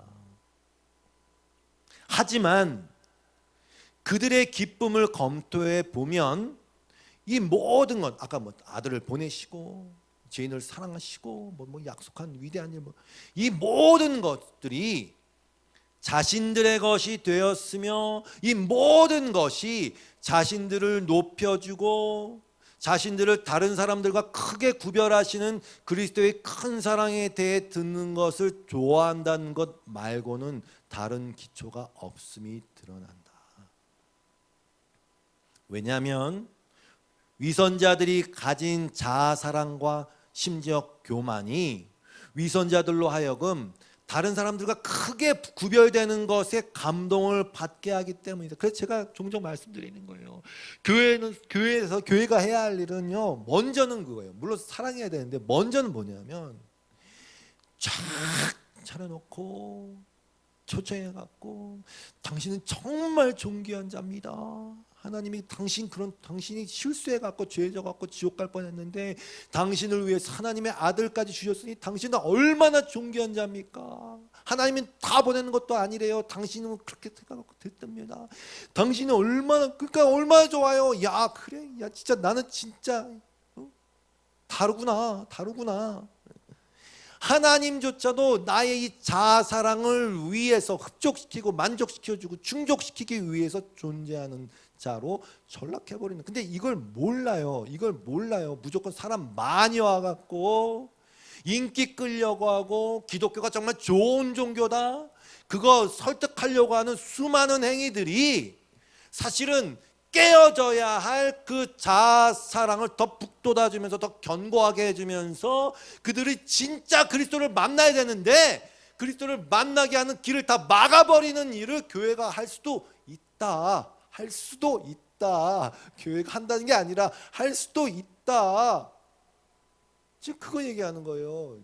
하지만 그들의 기쁨을 검토해 보면 이 모든 것, 아까 뭐 아들을 보내시고 죄인을 사랑하시고 뭐 약속한 위대한 일, 이 모든 것들이 자신들의 것이 되었으며 이 모든 것이 자신들을 높여주고 자신들을 다른 사람들과 크게 구별하시는 그리스도의 큰 사랑에 대해 듣는 것을 좋아한다는 것 말고는 다른 기초가 없음이 드러난다. 왜냐하면 위선자들이 가진 자아사랑과 심지어 교만이 위선자들로 하여금 다른 사람들과 크게 구별되는 것에 감동을 받게 하기 때문이다. 그래서 제가 종종 말씀드리는 거예요. 교회가 해야 할 일은요, 먼저는 그거예요. 물론 사랑해야 되는데 먼저는 뭐냐면 쫙 차려놓고 초청해갖고 당신은 정말 존귀한 자입니다. 하나님이 당신이 실수해갖고 죄져갖고 지옥 갈 뻔했는데 당신을 위해서 하나님의 아들까지 주셨으니 당신은 얼마나 존귀한 자입니까? 하나님은 다 보내는 것도 아니래요. 당신은 그렇게 생각하고 됐답니다. 당신은 얼마나 좋아요. 야 그래, 야 진짜 나는 진짜 다르구나. 하나님조차도 나의 이 자아사랑을 위해서 흡족시키고 만족시켜주고 충족시키기 위해서 존재하는 자로 전락해버리는. 근데 이걸 몰라요. 무조건 사람 많이 와갖고 인기 끌려고 하고 기독교가 정말 좋은 종교다, 그거 설득하려고 하는 수많은 행위들이 사실은 깨어져야 할 그 자아사랑을 더 북돋아주면서 더 견고하게 해주면서 그들이 진짜 그리스도를 만나야 되는데 그리스도를 만나게 하는 길을 다 막아버리는 일을 교회가 할 수도 있다. 교회가 한다는 게 아니라 할 수도 있다. 지금 그거 얘기하는 거예요.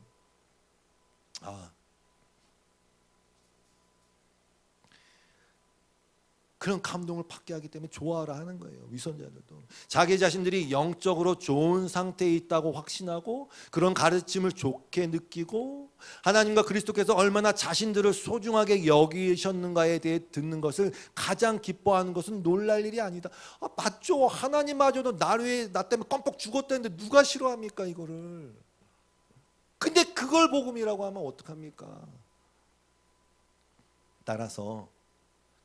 그런 감동을 받게 하기 때문에 좋아하라 하는 거예요. 위선자들도 자기 자신들이 영적으로 좋은 상태에 있다고 확신하고 그런 가르침을 좋게 느끼고 하나님과 그리스도께서 얼마나 자신들을 소중하게 여기셨는가에 대해 듣는 것을 가장 기뻐하는 것은 놀랄 일이 아니다. 맞죠. 하나님마저도 나 때문에 껌뻑 죽었다는데 누가 싫어합니까 이거를. 근데 그걸 복음이라고 하면 어떡합니까? 따라서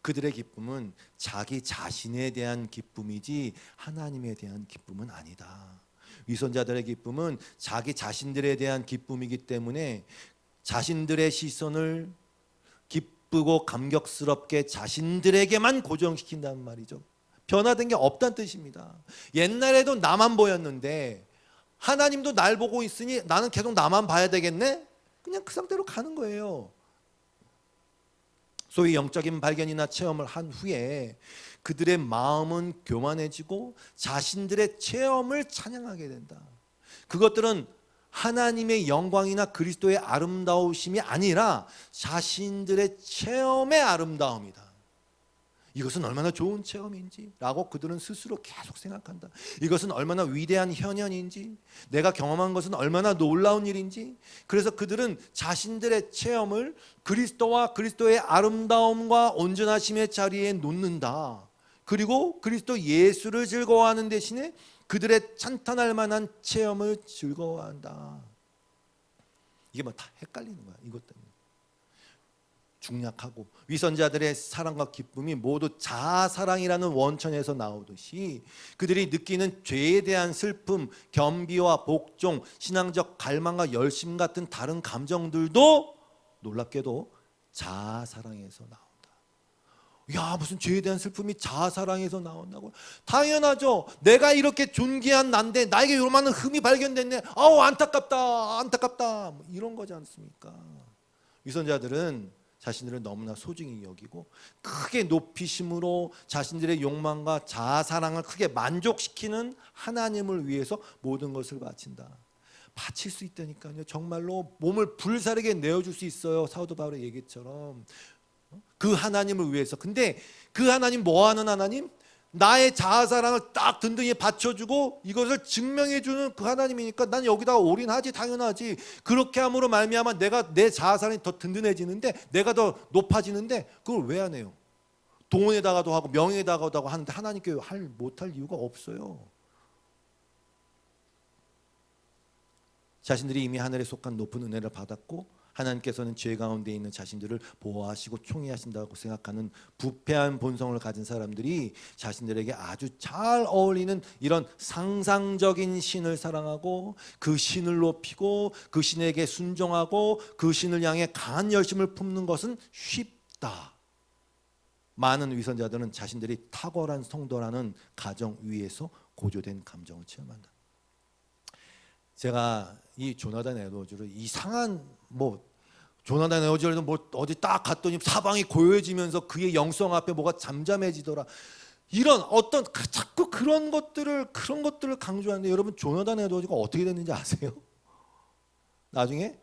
그들의 기쁨은 자기 자신에 대한 기쁨이지 하나님에 대한 기쁨은 아니다. 위선자들의 기쁨은 자기 자신들에 대한 기쁨이기 때문에 자신들의 시선을 기쁘고 감격스럽게 자신들에게만 고정시킨다는 말이죠. 변화된 게 없다는 뜻입니다. 옛날에도 나만 보였는데 하나님도 날 보고 있으니 나는 계속 나만 봐야 되겠네? 그냥 그 상태로 가는 거예요. 소위 영적인 발견이나 체험을 한 후에 그들의 마음은 교만해지고 자신들의 체험을 찬양하게 된다. 그것들은 하나님의 영광이나 그리스도의 아름다우심이 아니라 자신들의 체험의 아름다움이다. 이것은 얼마나 좋은 체험인지 라고 그들은 스스로 계속 생각한다. 이것은 얼마나 위대한 현현인지, 내가 경험한 것은 얼마나 놀라운 일인지. 그래서 그들은 자신들의 체험을 그리스도와 그리스도의 아름다움과 온전하심의 자리에 놓는다. 그리고 그리스도 예수를 즐거워하는 대신에 그들의 찬탄할 만한 체험을 즐거워한다. 이게 뭐 다 헷갈리는 거야. 이것 때문에. 중약하고 위선자들의 사랑과 기쁨이 모두 자아사랑이라는 원천에서 나오듯이 그들이 느끼는 죄에 대한 슬픔, 겸비와 복종, 신앙적 갈망과 열심 같은 다른 감정들도 놀랍게도 자아사랑에서 나온다. 야, 무슨 죄에 대한 슬픔이 자아사랑에서 나온다고? 당연하죠. 내가 이렇게 존귀한 난데 나에게 요만한 흠이 발견됐네. 아우, 안타깝다, 안타깝다. 뭐 이런 거지 않습니까? 위선자들은 자신들을 너무나 소중히 여기고 크게 높이심으로 자신들의 욕망과 자아사랑을 크게 만족시키는 하나님을 위해서 모든 것을 바친다. 바칠 수 있다니까요. 정말로 몸을 불사르게 내어줄 수 있어요. 사도 바울의 얘기처럼. 그 하나님을 위해서. 근데 그 하나님 뭐하는 하나님? 나의 자아사랑을 딱 든든히 받쳐주고 이것을 증명해주는 그 하나님이니까 난 여기다가 올인하지, 당연하지. 그렇게 함으로 말미암아 내가 내 자아사랑이 더 든든해지는데, 내가 더 높아지는데, 그걸 왜 안 해요? 돈에다가도 하고 명예에다가도 하고 하는데 하나님께 못할 이유가 없어요. 자신들이 이미 하늘에 속한 높은 은혜를 받았고 하나님께서는 죄 가운데 있는 자신들을 보호하시고 총애하신다고 생각하는 부패한 본성을 가진 사람들이 자신들에게 아주 잘 어울리는 이런 상상적인 신을 사랑하고 그 신을 높이고 그 신에게 순종하고 그 신을 향해 강한 열심을 품는 것은 쉽다. 많은 위선자들은 자신들이 탁월한 성도라는 가정 위에서 고조된 감정을 체험한다. 제가 이 조나단 에드워즈를 이상한 조나단 에드워즈는 어디 딱 갔더니 사방이 고요해지면서 그의 영성 앞에 뭐가 잠잠해지더라. 이런 어떤 자꾸 그런 것들을 강조하는데, 여러분 조나단 에드워즈가 어떻게 됐는지 아세요? 나중에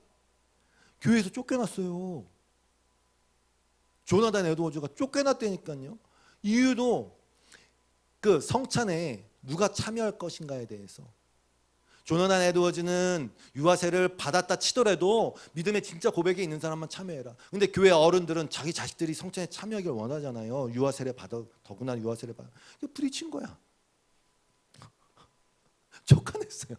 교회에서 쫓겨났어요. 조나단 에드워즈가 쫓겨났다니까요. 이유도 그 성찬에 누가 참여할 것인가에 대해서. 조나단 에드워즈는 유아세를 받았다 치더라도 믿음의 진짜 고백이 있는 사람만 참여해라. 근데 교회 어른들은 자기 자식들이 성찬에 참여하기를 원하잖아요. 유아세를 받아, 더구나 유아세를 받아. 이거 부딪힌 거야. 쫓아냈어요.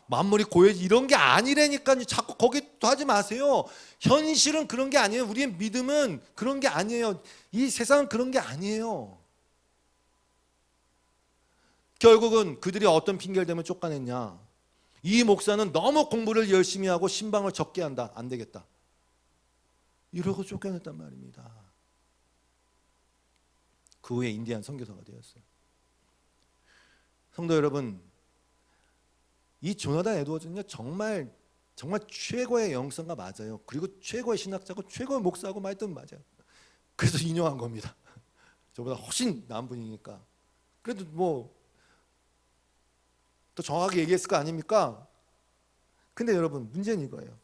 만물이 고요해지 이런 게 아니라니까요. 자꾸 거기 하지 마세요. 현실은 그런 게 아니에요. 우리의 믿음은 그런 게 아니에요. 이 세상은 그런 게 아니에요. 결국은 그들이 어떤 핑계를 대면 쫓아냈냐? 이 목사는 너무 공부를 열심히 하고 신방을 적게 한다. 안 되겠다. 이러고 쫓겨냈단 말입니다. 그 후에 인디안 선교사가 되었어요. 성도 여러분, 이 조나단 에드워즈는요, 정말 최고의 영성가 맞아요. 그리고 최고의 신학자고 최고의 목사고 말든 맞아요. 그래서 인용한 겁니다. 저보다 훨씬 나은 분이니까. 그래도 더 정확하게 얘기했을 거 아닙니까? 근데 여러분, 문제는 이거예요.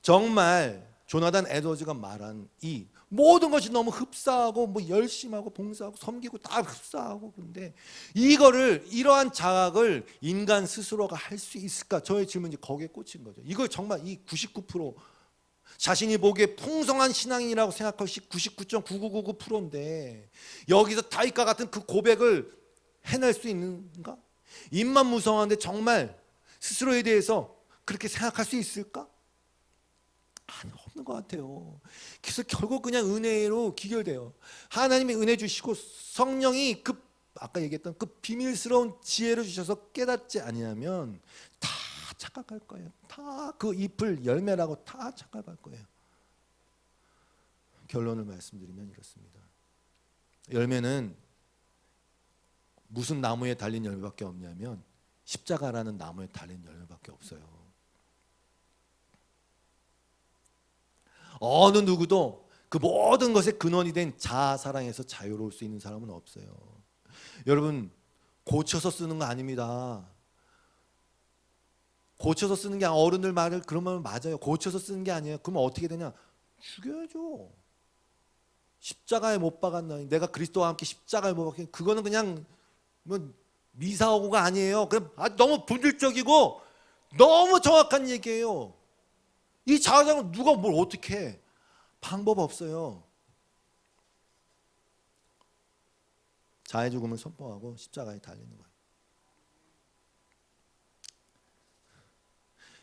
정말 조나단 에드워즈가 말한 이 모든 것이 너무 흡사하고 열심하고 봉사하고 섬기고 다 흡사하고, 그런데 이러한 자각을 인간 스스로가 할 수 있을까? 저의 질문이 거기에 꽂힌 거죠. 이걸 정말 이 99% 자신이 보기에 풍성한 신앙인이라고 생각할 수 99.9999%인데 여기서 다윗과 같은 그 고백을 해낼 수 있는가? 입만 무성한데 정말 스스로에 대해서 그렇게 생각할 수 있을까? 아니, 없는 것 같아요. 그래서 결국 그냥 은혜로 기결돼요. 하나님이 은혜 주시고 성령이 아까 얘기했던 그 비밀스러운 지혜를 주셔서 깨닫지 아니하면 다 착각할 거예요. 다 그 잎을 열매라고 다 착각할 거예요. 결론을 말씀드리면 이렇습니다. 열매는 무슨 나무에 달린 열매밖에 없냐면 십자가라는 나무에 달린 열매밖에 없어요. 어느 누구도 그 모든 것의 근원이 된 자아사랑에서 자유로울 수 있는 사람은 없어요. 여러분, 고쳐서 쓰는 거 아닙니다. 고쳐서 쓰는 게 어른들 말을 그러면 맞아요. 고쳐서 쓰는 게 아니에요. 그러면 어떻게 되냐? 죽여야죠. 십자가에 못 박았나니, 내가 그리스도와 함께 십자가에 못 박힌, 그거는 그냥 미사오고가 아니에요. 너무 본질적이고 너무 정확한 얘기예요. 이 자아사랑은 누가 뭘 어떻게 해? 방법 없어요. 자해 죽음을 선포하고 십자가에 달리는 거예요.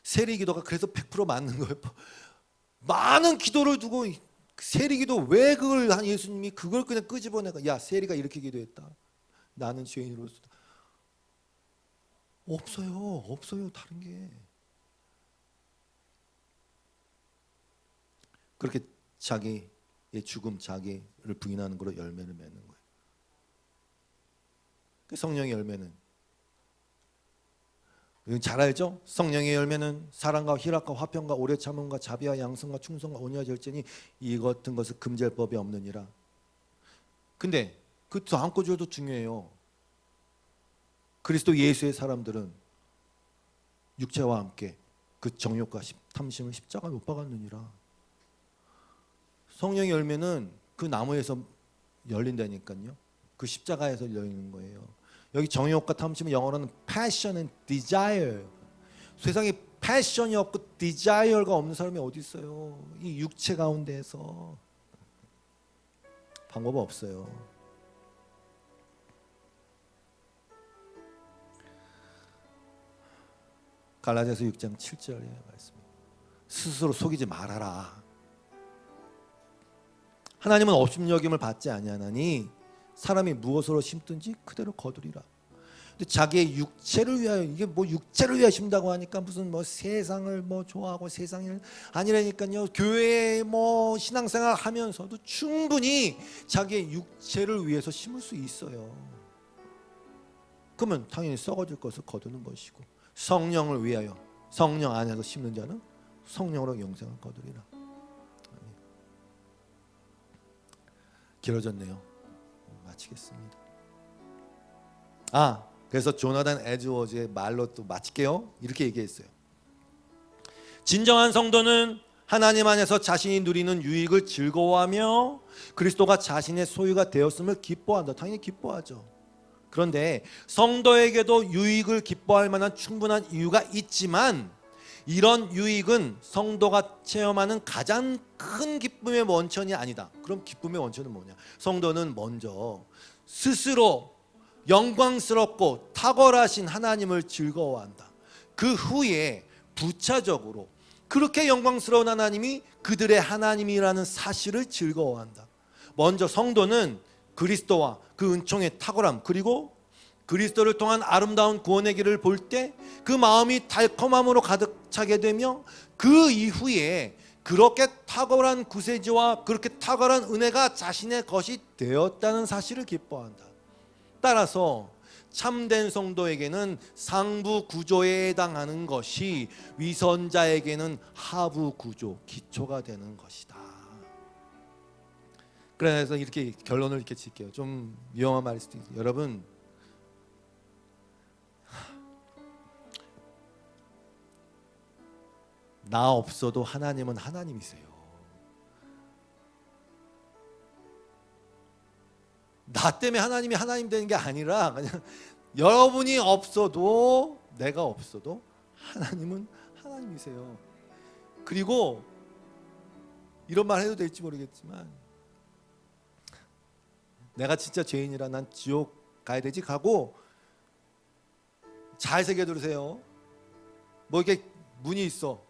세리 기도가 그래서 100% 맞는 거예요. 많은 기도를 두고 세리 기도, 왜 그걸 한 예수님이 그걸 그냥 끄집어내가, 야, 세리가 이렇게 기도했다, 나는 죄인으로서. 없어요 다른 게. 그렇게 자기 죽음, 자기를 부인하는 걸로 열매를 맺는 거예요. 그 성령의 열매는 잘 알죠? 성령의 열매는 사랑과 희락과 화평과 오래 참음과 자비와 양성과 충성과 온유와 절제니 이 같은 것을 금지할 법이 없느니라. 근데 그 다음 구절도 중요해요. 그리스도 예수의 사람들은 육체와 함께 그 정욕과 탐심을 십자가에 못 박았느니라. 성령의 열매는 그 나무에서 열린다니까요. 그 십자가에서 열리는 거예요. 여기 정욕과 탐심은 영어로는 passion and desire. 세상에 패션이 없고 desire가 없는 사람이 어디 있어요? 이 육체 가운데에서 방법 없어요. 갈라디아서 6장 7절의 말씀입니다. 스스로 속이지 말아라. 하나님은 업신여김을 받지 아니하나니 사람이 무엇으로 심든지 그대로 거두리라. 근데 자기의 육체를 위하여, 이게 뭐 육체를 위하여 심다고 하니까 무슨 뭐 세상을 뭐 좋아하고 세상을 아니라니까요. 교회에 뭐 신앙생활 하면서도 충분히 자기의 육체를 위해서 심을 수 있어요. 그러면 당연히 썩어질 것을 거두는 것이고, 성령을 위하여 성령 안에서 심는 자는 성령으로 영생을 거두리라. 길어졌네요. 마치겠습니다. 그래서 조나단 에드워즈의 말로 또 마칠게요. 이렇게 얘기했어요. 진정한 성도는 하나님 안에서 자신이 누리는 유익을 즐거워하며 그리스도가 자신의 소유가 되었음을 기뻐한다. 당연히 기뻐하죠. 그런데 성도에게도 유익을 기뻐할 만한 충분한 이유가 있지만, 이런 유익은 성도가 체험하는 가장 큰 기쁨의 원천이 아니다. 그럼 기쁨의 원천은 뭐냐? 성도는 먼저 스스로 영광스럽고 탁월하신 하나님을 즐거워한다. 그 후에 부차적으로 그렇게 영광스러운 하나님이 그들의 하나님이라는 사실을 즐거워한다. 먼저 성도는 그리스도와 그 은총의 탁월함, 그리고 그리스도를 통한 아름다운 구원의 길을 볼 때 그 마음이 달콤함으로 가득 차게 되며, 그 이후에 그렇게 탁월한 구세주와 그렇게 탁월한 은혜가 자신의 것이 되었다는 사실을 기뻐한다. 따라서 참된 성도에게는 상부 구조에 해당하는 것이 위선자에게는 하부 구조, 기초가 되는 것이다. 그래서 이렇게 결론을 이렇게 칠게요. 좀 위험한 말일 수도 있어요. 여러분, 나 없어도 하나님은 하나님이세요. 나 때문에 하나님이 하나님 되는 게 아니라 그냥 여러분이 없어도, 내가 없어도 하나님은 하나님이세요. 그리고 이런 말 해도 될지 모르겠지만, 내가 진짜 죄인이라 난 지옥 가야 되지 가고 잘 새겨 들으세요. 뭐 이렇게 문이 있어.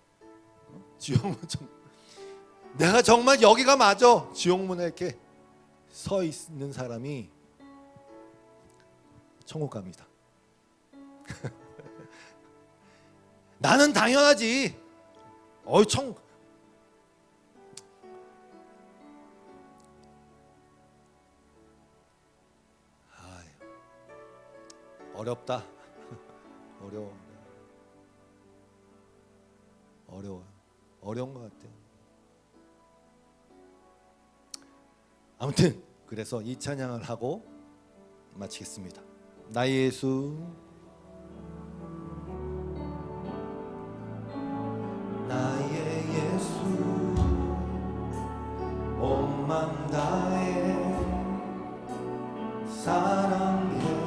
지옥문 내가 정말 여기가 맞아. 지옥문에 이렇게 서 있는 사람이 천국 갑니다. 나는 당연하지. 천국. 어렵다. 어려운 것 같아요. 아무튼 그래서 이 찬양을 하고 마치겠습니다. 나의 예수, 나의 예수, 온 맘 다해 사랑해요.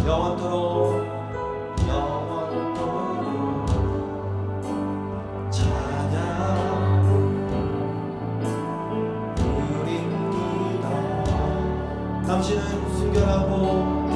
영원토록 잘 당신은 순결하고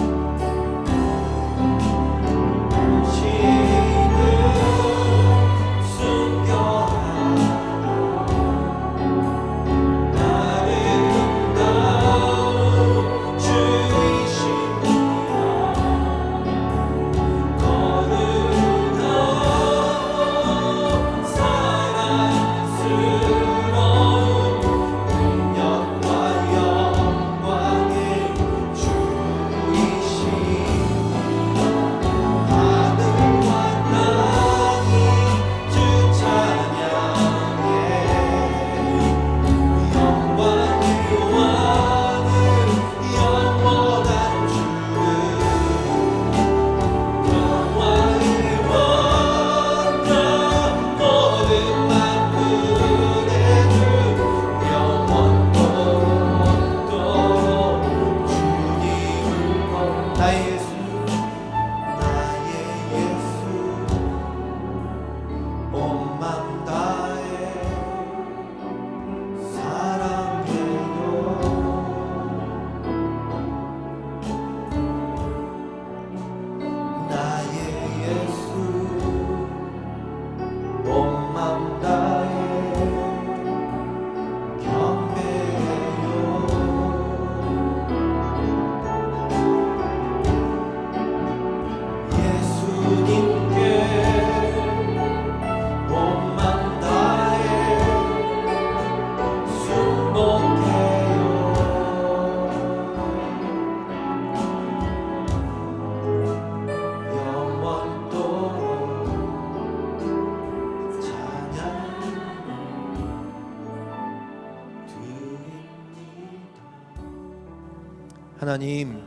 하나님,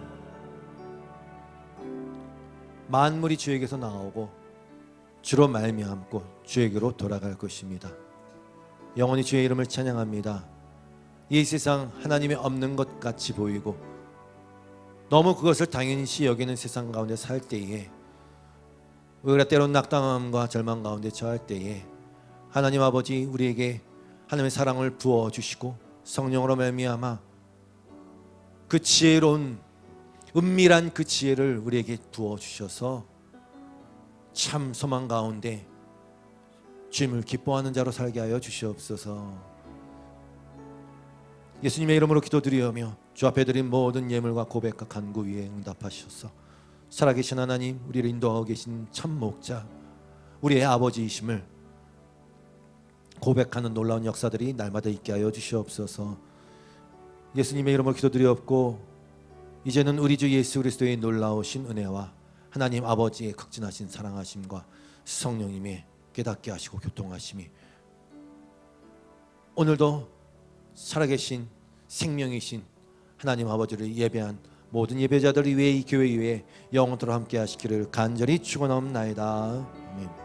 만물이 주에게서 나오고 주로 말미암고 주에게로 돌아갈 것입니다. 영원히 주의 이름을 찬양합니다. 이 세상 하나님이 없는 것 같이 보이고 너무 그것을 당연시 여기는 세상 가운데 살 때에, 우리가 때론 낙담함과 절망 가운데 처할 때에 하나님 아버지 우리에게 하나님의 사랑을 부어주시고 성령으로 말미암아 그 지혜로운 은밀한 그 지혜를 우리에게 부어주셔서 참 소망 가운데 주님을 기뻐하는 자로 살게 하여 주시옵소서. 예수님의 이름으로 기도드리오며 주 앞에 드린 모든 예물과 고백과 간구 위에 응답하셔서 살아계신 하나님, 우리를 인도하고 계신 참 목자, 우리의 아버지이심을 고백하는 놀라운 역사들이 날마다 있게 하여 주시옵소서. 예수님의 이름으로 기도드리옵고 이제는 우리 주 예수 그리스도의 놀라우신 은혜와 하나님 아버지의 극진하신 사랑하심과 성령님의 깨닫게 하시고 교통하심이 오늘도 살아계신 생명이신 하나님 아버지를 예배한 모든 예배자들 위에 이 교회 위에 영원토록 함께 하시기를 간절히 축원하옵나이다. 아멘.